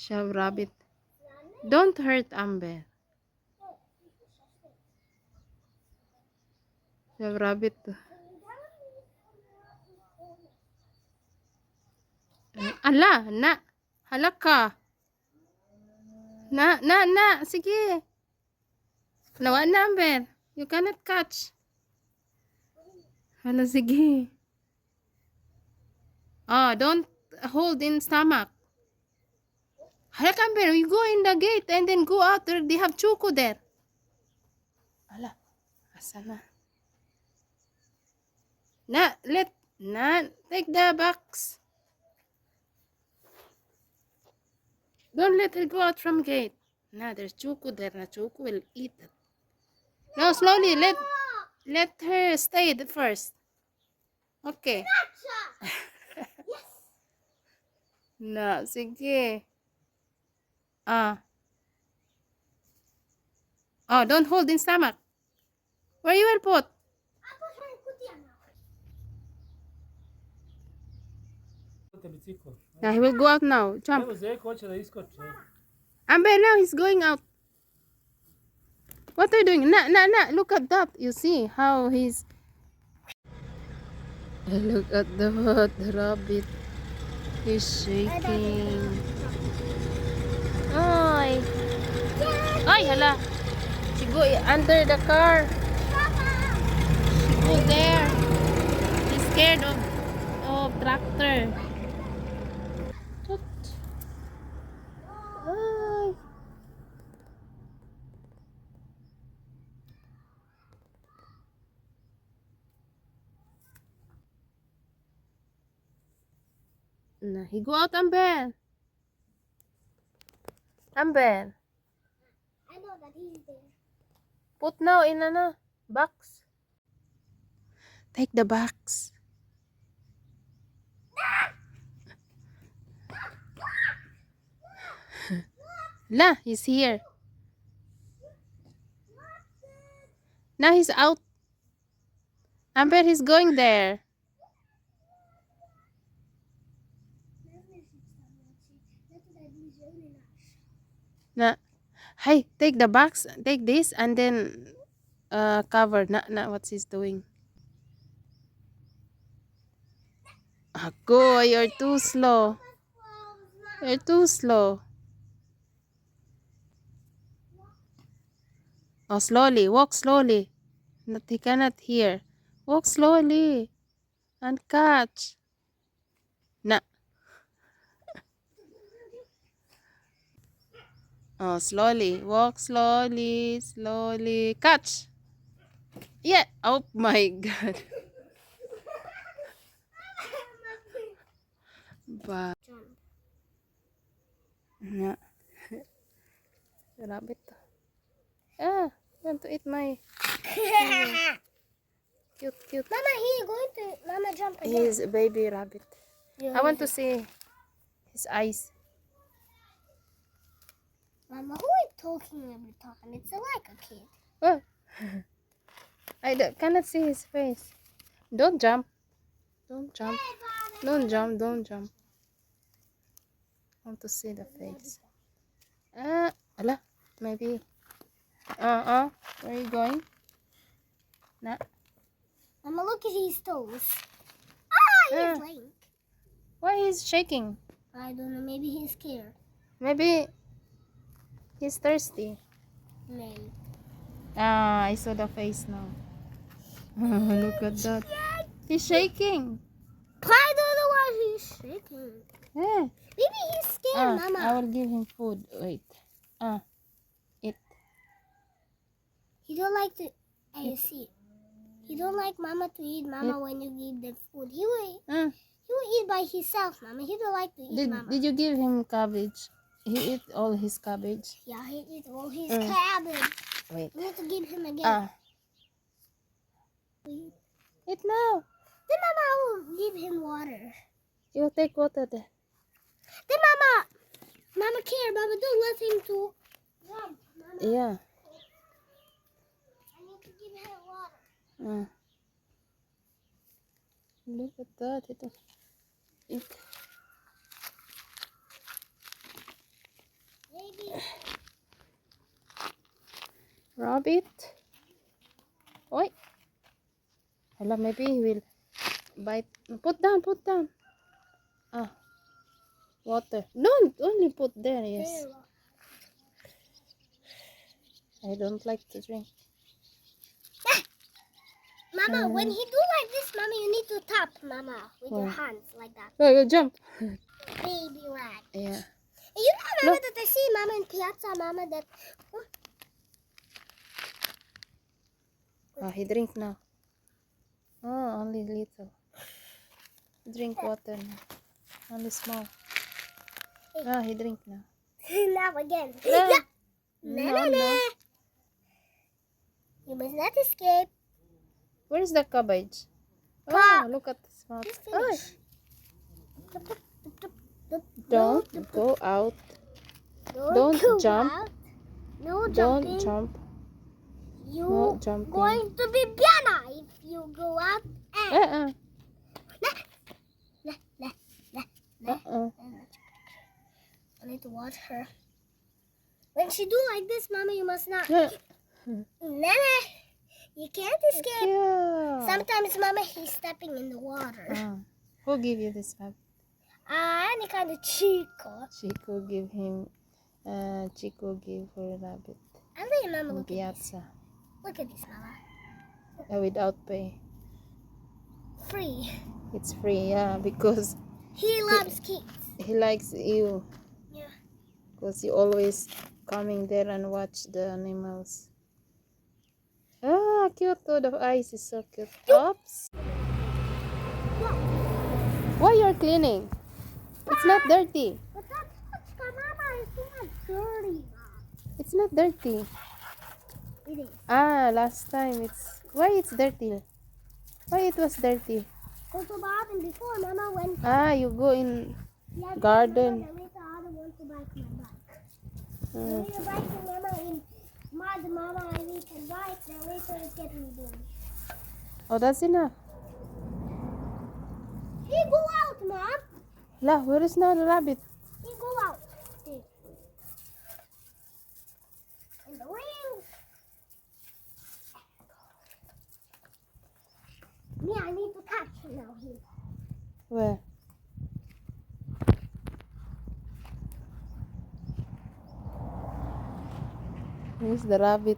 Shove rabbit. Don't hurt Amber. Shove rabbit. Ala, na. Halaka. Na. Sige. Nawa na, Amber. You cannot catch. Hala, sige. Oh, don't hold in stomach. Halaka, Amber. You go in the gate and then go out there. They have choco there. Ala. Asa na? Take the box. Don't let her go out from gate. There's choco there. Choco will eat it. No, slowly. Let her stay first. Okay. Yes. Na, sige. Oh, don't hold in stomach. Where you will put? Yeah, he will go out now. Jump. Amber, now he's going out. What are you doing? Na. Look at that. You see how he's... Look at the rabbit. He's shaking. Oy. Ay, hala. She go under the car. She go there. He's scared of tractor. Tut. Ay. Nah, he go out, Amber. Amber. I know that he's there. Put now in a box. Take the box. La, he's here. Now he's out. Amber, he's going there. Na. Hey, take the box. Take this and then cover. Na, what's he's doing? Go, you're too slow. You're too slow. Oh, slowly. Walk slowly. He cannot hear. Walk slowly and catch. Na. Oh, slowly. Walk slowly. Catch. Yeah. Oh my God. Ba. Na. Rabbit. Want to eat my... Cute. Mama, he's going to. Mama, jump again. He's a baby rabbit. Yeah, I want to see his eyes. Mama, who are you talking every time? It's like a kid. Oh. Cannot see his face. Don't jump. Don't jump. Don't jump. I want to see the face. Ala, maybe. Where are you going? Na. Mama, look at his toes. He's late. Why he's shaking? I don't know. Maybe he's scared. Maybe he's thirsty. Maybe. I saw the face now. Look at that. He's shaking. I don't know why he's shaking. Yeah. Maybe he's scared, Mama. I will give him food. Wait. Eat. He don't like to. I see. He don't like Mama to eat, Mama, when you give the food. He will eat by himself, Mama. He don't like to eat, Mama. Did you give him cabbage? He ate all his cabbage. Yeah, he eat all his cabbage. Wait. We need to give him again. Eat now. Then Mama, I will give him water. You take water there. Then Mama care, Mama, don't let him to jump. Mama, Yeah. I need to give him water. Look at that. Eat. Rabbit. Oi. Hala, maybe he will bite. Put down, put down. Ah, water. Don't only put there. Yes. I don't like to drink. Mama, when he do like this, Mama, you need to tap Mama with your hands like that. Go jump. Baby rat. Yeah. And you know, Mama, that I see Mama in Piazza, Mama, that... Oh, he drink now. Oh, only little. Drink water now. Only small. Ah, he drink now. Now again. No. Yeah. No, no. You must not escape. Where's the cabbage? Oh, Pop. look at this mouth. Just Oh, finish. don't go out. Don't Don't go jump. out. No jumping. Don't jump. You No jumping. going to be piano if you go out. Uh-uh. Nah. Uh-uh. I need to watch her. When she do like this, Mama, you must not. Yeah. Nana, you can't escape. Yeah. Sometimes, Mama, he's stepping in the water. Who give you this rabbit? Any kind of Chico. Chico give him. Chico give her rabbit I think Mama in look at this. Piazza Look at this, Mama. without pay. Free. It's free, yeah, because He loves kids. he likes you. Yeah. Because you always coming there and watch the animals. Ah, cute. Oh, the eyes is so cute. Oops. Why you're cleaning? It's not dirty. But that's Mama. It's not dirty, Mom. It's not dirty. It is. Ah, last time it's... Why it's dirty? Why it was dirty? Go to the bathroom before, Mama, when... Ah, you go in Yeah, garden. Mama, later I want to bike my bike. Mm. We bike Mama in mud, Mama, and we can bike. Then later it get me doing. Oh, that's enough. He go out, Mom. La, where is now the rabbit? He go out. See. In the ring. Me, I need to catch him now. Here. Where? Where's the rabbit?